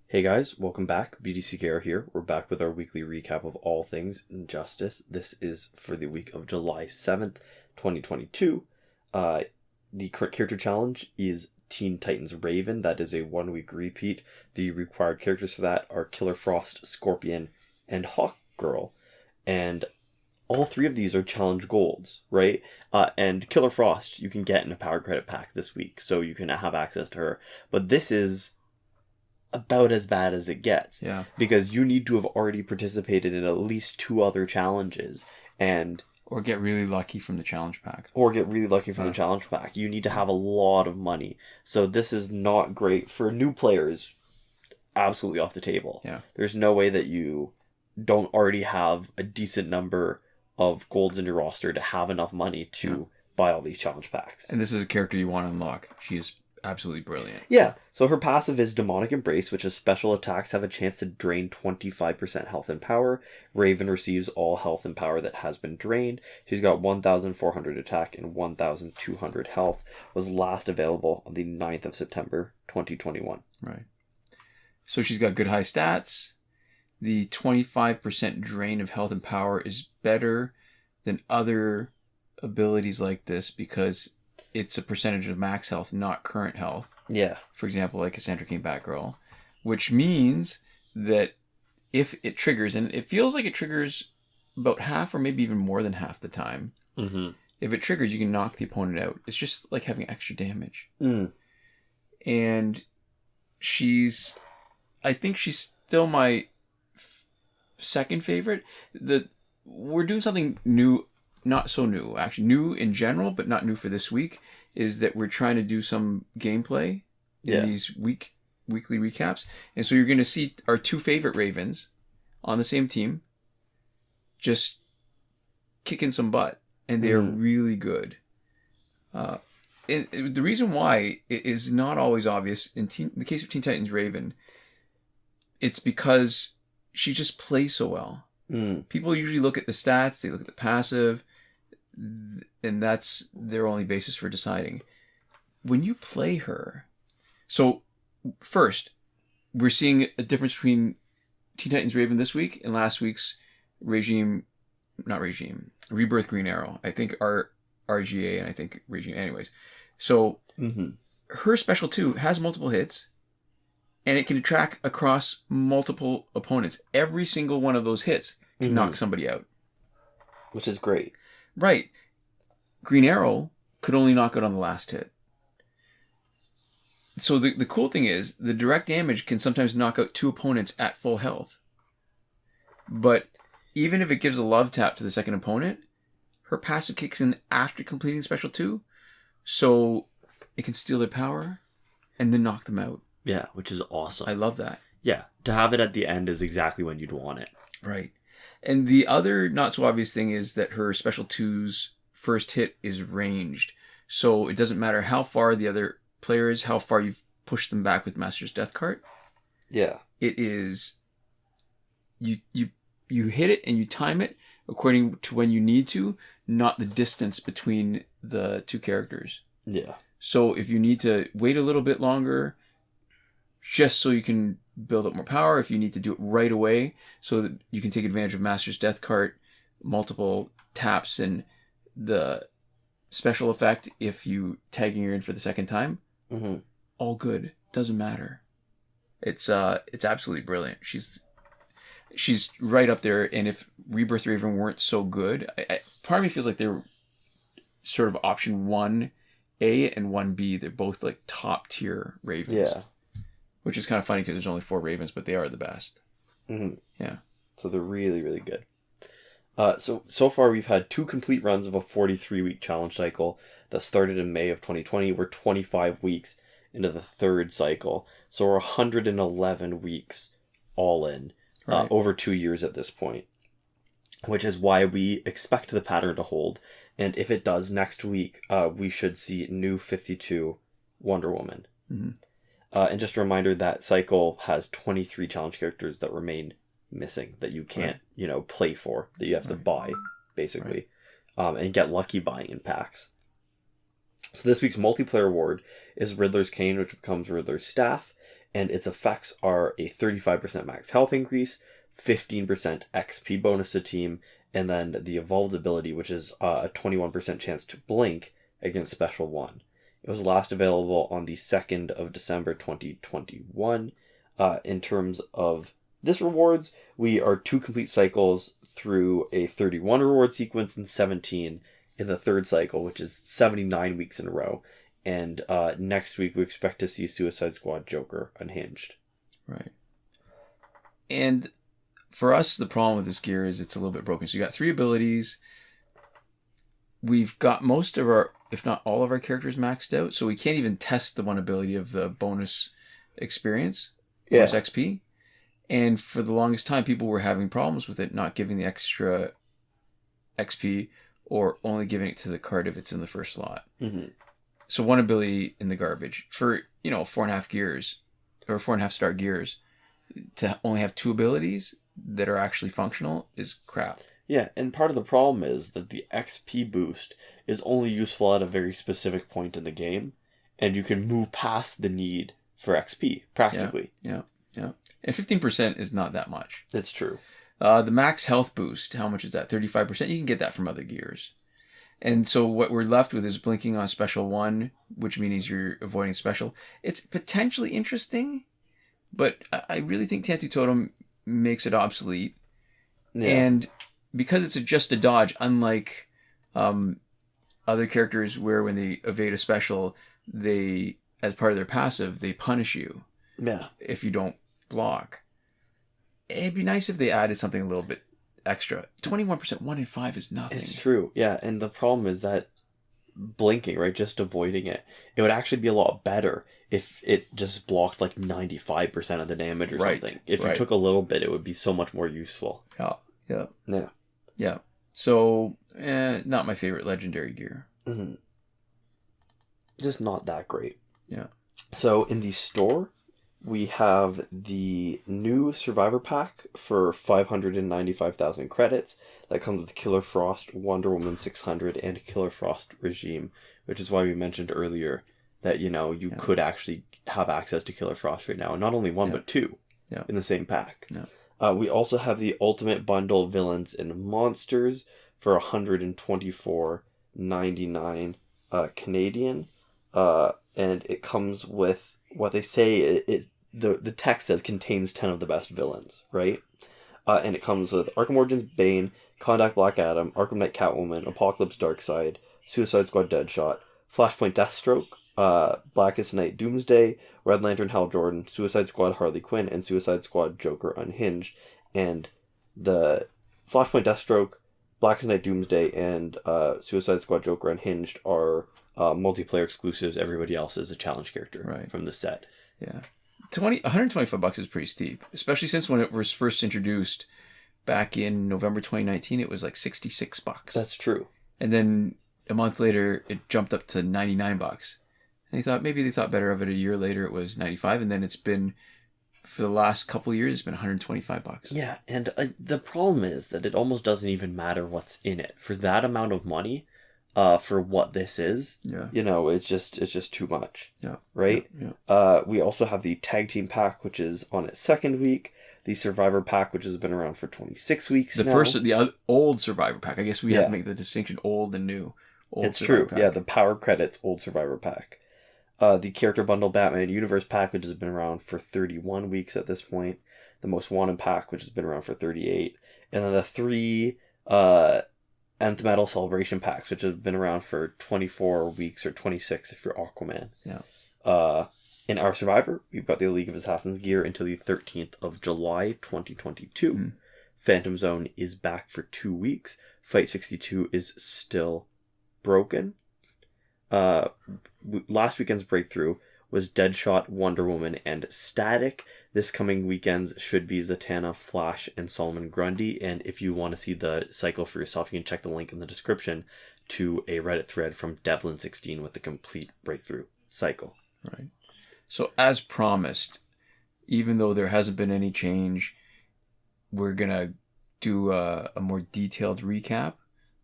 Hey guys, welcome back. BDCKR here. We're back with our weekly recap of all things Injustice. This is for the week of July 7th, 2022. The current character challenge is Teen Titans Raven. That is a 1 week repeat. The required characters for that are Killer Frost, Scorpion, and Hawkgirl. And all three of these are challenge golds, right? And Killer Frost you can get in a power credit pack this week, so you can have access to her. But this is about as bad as it gets. Yeah. Because you need to have already participated in at least 2 other challenges or get really lucky from the challenge pack. The challenge pack. You need to have a lot of money. So this is not great for new players. Absolutely off the table. Yeah. There's no way that you don't already have a decent number of golds in your roster to have enough money to buy all these challenge packs. And this is a character you want to unlock. She is absolutely brilliant. Yeah, so her passive is Demonic Embrace, which is special attacks have a chance to drain 25% health and power. Raven receives all health and power that has been drained. She's got 1,400 attack and 1,200 health. Was last available on the 9th of September, 2021. Right. So she's got good high stats. The 25% drain of health and power is better than other abilities like this because it's a percentage of max health, not current health. Yeah. For example, like Cassandra King Batgirl. Which means that if it triggers, and it feels like it triggers about half or maybe even more than half the time. Mm-hmm. If it triggers, you can knock the opponent out. It's just like having extra damage. Mm. And I think she's still my second favorite. We're doing something new. Not so new, actually. New in general, but not new for this week, is that we're trying to do some gameplay in these weekly recaps. And so you're going to see our 2 favorite Ravens on the same team just kicking some butt. And they are really good. The reason why it is not always obvious, in the case of Teen Titans Raven, it's because she just plays so well. People usually look at the stats, they look at the passive, and that's their only basis for deciding. When you play her... So, first, we're seeing a difference between Teen Titans Raven this week and last week's Rebirth Green Arrow. I think RGA and I think Regime. Anyways. So, her special 2 has multiple hits, and it can track across multiple opponents. Every single one of those hits can knock somebody out. Which is great. Right. Green Arrow could only knock out on the last hit. So the cool thing is, the direct damage can sometimes knock out 2 opponents at full health. But even if it gives a love tap to the second opponent, her passive kicks in after completing special 2, so it can steal their power and then knock them out. Yeah, which is awesome. I love that. Yeah, to have it at the end is exactly when you'd want it. Right. And the other not so obvious thing is that her special 2's first hit is ranged. So it doesn't matter how far the other player is, how far you've pushed them back with Master's Death Cart. Yeah. It is... You hit it and you time it according to when you need to, not the distance between the 2 characters. Yeah. So if you need to wait a little bit longer, just so you can build up more power, if you need to do it right away so that you can take advantage of Master's Death Cart, multiple taps, and the special effect if you tagging her in for the second time, all good. Doesn't matter. It's absolutely brilliant. She's right up there, and if Rebirth Raven weren't so good, part of me feels like they're sort of option 1A and 1B. They're both like top tier Ravens. Yeah. Which is kind of funny because there's only 4 Ravens, but they are the best. Yeah. So they're really, really good. So far we've had 2 complete runs of a 43-week challenge cycle that started in May of 2020. We're 25 weeks into the 3rd cycle. So we're 111 weeks all in. Right. Over 2 years at this point. Which is why we expect the pattern to hold. And if it does, next week we should see new 52 Wonder Woman. And just a reminder, that cycle has 23 challenge characters that remain missing, that you can't, play for, that you have to buy, basically, and get lucky buying in packs. So this week's multiplayer award is Riddler's Cane, which becomes Riddler's Staff, and its effects are a 35% max health increase, 15% XP bonus to team, and then the evolved ability, which is a 21% chance to blink against Special 1. It was last available on the 2nd of December 2021. In terms of this rewards, we are 2 complete cycles through a 31 reward sequence and 17 in the 3rd cycle, which is 79 weeks in a row. And next week we expect to see Suicide Squad Joker Unhinged. Right. And for us, the problem with this gear is it's a little bit broken. So you got 3 abilities. We've got most of our, if not all of our characters maxed out, so we can't even test the one ability of the bonus experience, bonus XP. And for the longest time, people were having problems with it, not giving the extra XP or only giving it to the card if it's in the first slot. Mm-hmm. So one ability in the garbage. For, 4.5 gears, or 4.5 star gears, to only have 2 abilities that are actually functional is crap. Yeah, and part of the problem is that the XP boost is only useful at a very specific point in the game, and you can move past the need for XP, practically. Yeah. And 15% is not that much. That's true. The max health boost, how much is that? 35%? You can get that from other gears. And so what we're left with is blinking on Special 1, which means you're avoiding Special. It's potentially interesting, but I really think Tantu Totem makes it obsolete. Yeah. And because it's just a dodge, unlike other characters where when they evade a special, they, as part of their passive, they punish you. Yeah. If you don't block. It'd be nice if they added something a little bit extra. 21%, 1 in 5 is nothing. It's true. Yeah, and the problem is that blinking, right, just avoiding it, it would actually be a lot better if it just blocked like 95% of the damage or something. If you took a little bit, it would be so much more useful. Yeah. So, not my favorite legendary gear. Mm-hmm. Just not that great. Yeah. So in the store, we have the new Survivor Pack for 595,000 credits. That comes with Killer Frost, Wonder Woman 600, and Killer Frost Regime, which is why we mentioned earlier that, you could actually have access to Killer Frost right now. And not only one, but 2 in the same pack. Yeah. We also have the Ultimate Bundle Villains and Monsters for $124.99 Canadian. And it comes with what they say the text says contains 10 of the best villains, right? And it comes with Arkham Origins Bane, Contact Black Adam, Arkham Knight Catwoman, Apocalypse Darkseid, Suicide Squad Deadshot, Flashpoint Deathstroke, Blackest Night Doomsday, Red Lantern Hal Jordan, Suicide Squad Harley Quinn, and Suicide Squad Joker Unhinged. And the Flashpoint Deathstroke, Blackest Night Doomsday, and Suicide Squad Joker Unhinged are multiplayer exclusives. Everybody else is a challenge character from the set. Yeah. $125 is pretty steep, especially since when it was first introduced back in November 2019, it was like $66. That's true. And then a month later, it jumped up to $99. And they thought better of it. A year later, it was $95, and then it's been, for the last couple of years, it's been $125. Yeah, and the problem is that it almost doesn't even matter what's in it for that amount of money. For what this is, it's just too much. Yeah. Right. Yeah. We also have the Tag Team Pack, which is on its 2nd week. The Survivor Pack, which has been around for 26 weeks. The old Survivor Pack. I guess we have to make the distinction old and new. It's true. Pack. Yeah, the Power Credits old Survivor Pack. The Character Bundle Batman Universe Pack, which has been around for 31 weeks at this point. The Most Wanted Pack, which has been around for 38, and then the 3 Nth Metal Celebration Packs, which have been around for 24 weeks or 26 if you're Aquaman. Yeah. In our Survivor, we've got the League of Assassins gear until the 13th of July, 2022. Mm. Phantom Zone is back for 2 weeks. Fight 62 is still broken. Last weekend's breakthrough was Deadshot, Wonder Woman, and Static. This coming weekends should be Zatanna, Flash, and Solomon Grundy. And if you want to see the cycle for yourself, you can check the link in the description to a Reddit thread from Devlin16 with the complete breakthrough cycle. Right. So as promised, even though there hasn't been any change, we're going to do a more detailed recap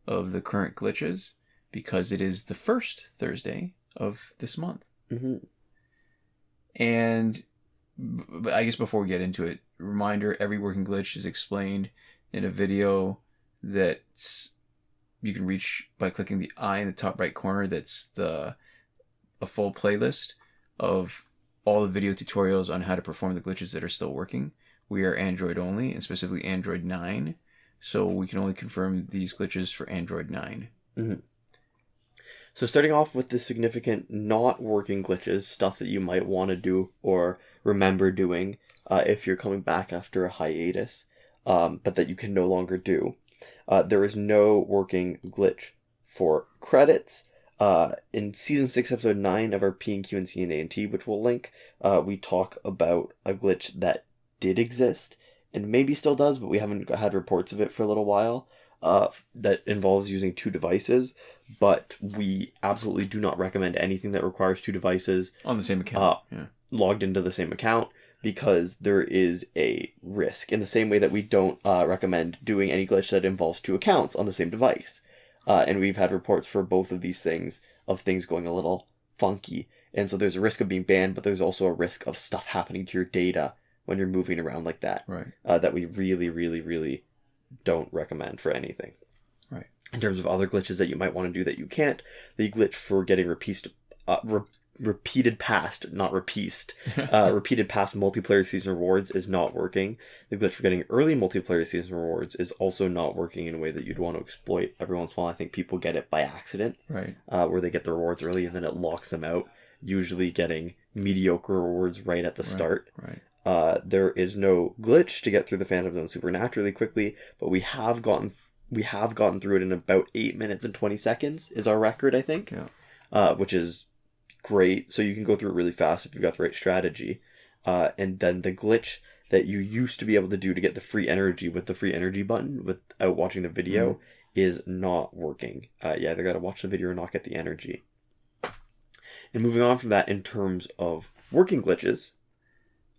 of the current glitches because it is the first Thursday of this month. Mm-hmm. And But I guess before we get into it, reminder, every working glitch is explained in a video that you can reach by clicking the eye in the top right corner. That's a full playlist of all the video tutorials on how to perform the glitches that are still working. We are Android only, and specifically Android 9. So we can only confirm these glitches for Android 9. Mm-hmm. So starting off with the significant not working glitches, stuff that you might want to do or remember doing if you're coming back after a hiatus, but that you can no longer do. There is no working glitch for credits. In Season 6, Episode 9 of our P&Q and C&A&T, which we'll link, we talk about a glitch that did exist, and maybe still does, but we haven't had reports of it for a little while, that involves using two devices, but we absolutely do not recommend anything that requires two devices on the same account, logged into the same account, because there is a risk. In the same way that we don't recommend doing any glitch that involves two accounts on the same device. And we've had reports for both of these things, of things going a little funky. And so there's a risk of being banned, but there's also a risk of stuff happening to your data when you're moving around like that. Right. That we really, really, really don't recommend for anything. Right. In terms of other glitches that you might want to do that you can't, the glitch for getting repeated past multiplayer season rewards is not working. The glitch for getting early multiplayer season rewards is also not working in a way that you'd want to exploit. Every once in a while, I think people get it by accident, right? Where they get the rewards early and then it locks them out, usually getting mediocre rewards right at the start. Right. There is no glitch to get through the Phantom Zone supernaturally quickly, but we have gotten through it in about 8 minutes and 20 seconds is our record, I think. Yeah. Which is great. So you can go through it really fast if you've got the right strategy. And then the glitch that you used to be able to do to get the free energy with the free energy button without watching the video is not working. You either got to watch the video or not get the energy. And moving on from that, in terms of working glitches.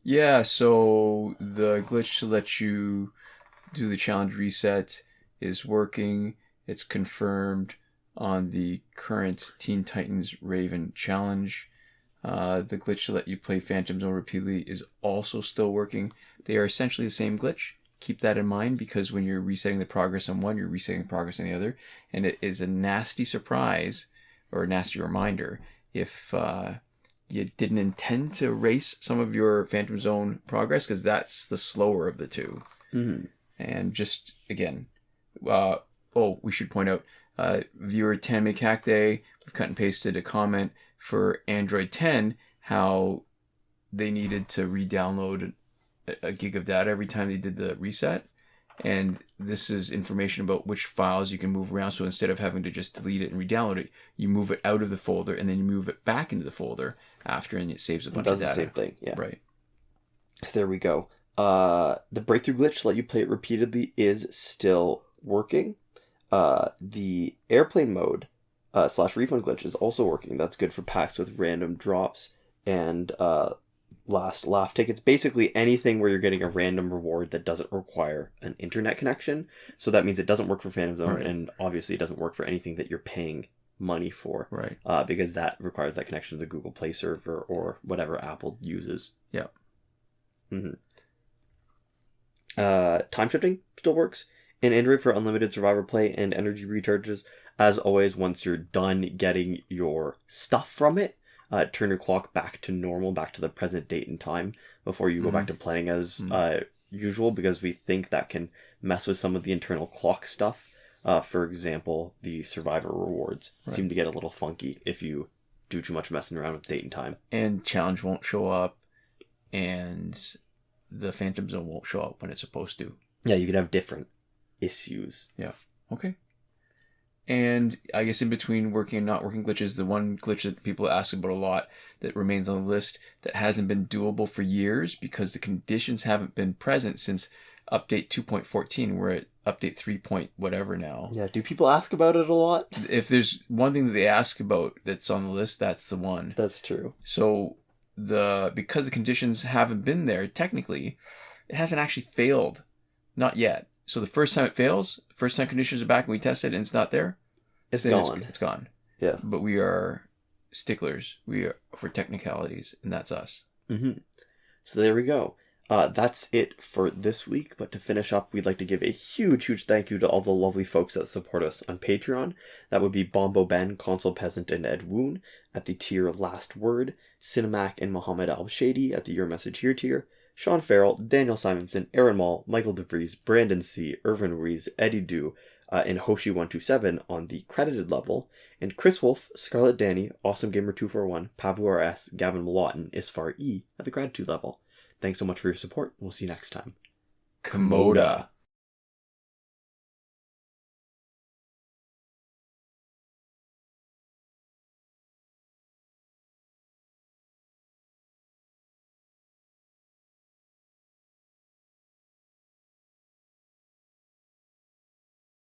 Yeah, so the glitch to let you do the challenge reset is working. It's confirmed on the current Teen Titans Raven challenge. The glitch to let you play Phantom Zone repeatedly is also still working. They are essentially the same glitch. Keep that in mind, because when you're resetting the progress on one, you're resetting progress on the other. And it is a nasty surprise, or a nasty reminder, if you didn't intend to erase some of your Phantom Zone progress, because that's the slower of the two. Mm-hmm. And just, again, we should point out, viewer 10 make Kakde, we've cut and pasted a comment for Android 10, how they needed to re-download a gig of data every time they did the reset. And this is information about which files you can move around. So instead of having to just delete it and re-download it, you move it out of the folder and then you move it back into the folder after, and it saves a bunch of data. It does the same thing, yeah. Right. So there we go. The breakthrough glitch to let you play it repeatedly is still working. The airplane mode / refund glitch is also working. That's good for packs with random drops and last laugh tickets. Basically anything where you're getting a random reward that doesn't require an internet connection. So that means it doesn't work for Phantom Zone, right. And obviously it doesn't work for anything that you're paying money for. Right. Because that requires that connection to the Google Play server or whatever Apple uses. Yeah. Mm-hmm. Time shifting still works in Android for unlimited survivor play and energy recharges. As always, once you're done getting your stuff from it, turn your clock back to normal, back to the present date and time before you go back to playing as usual, because we think that can mess with some of the internal clock stuff. For example, the survivor rewards seem to get a little funky if you do too much messing around with date and time. And challenge won't show up, and the Phantom Zone won't show up when it's supposed to. Yeah, you can have different issues. Yeah. Okay. And I guess in between working and not working glitches, the one glitch that people ask about a lot that remains on the list that hasn't been doable for years because the conditions haven't been present since update 2.14. We're at update 3. Whatever now. Yeah, do people ask about it a lot? If there's one thing that they ask about that's on the list, that's the one. That's true. So because the conditions haven't been there, technically, it hasn't actually failed. Not yet. So the first time it fails, first time conditions are back and we test it and it's not there, it's gone. It's gone. Yeah. But we are sticklers. We are for technicalities, and that's us. Mm-hmm. So there we go. That's it for this week, but to finish up, we'd like to give a huge thank you to all the lovely folks that support us on Patreon. That would be BomboBen, Console Peasant, and Edwoon at the tier Last Word, Sinemac and Mohammed Albshaiti at the Your Message Here tier, Shawn, Farrell, Daniel Simonson, Aaron Maule, Michael DeVries, Brandon C., Irvin Ruiz, Eddydoo, and Hoshi127 on the credited level, and Chris Wolff, Scarlet, Dani, Awesomegamer241, Pavu RS, Gavin, Mallott, and Isfar E at the gratitude level. Thanks so much for your support, and we'll see you next time. Komoda.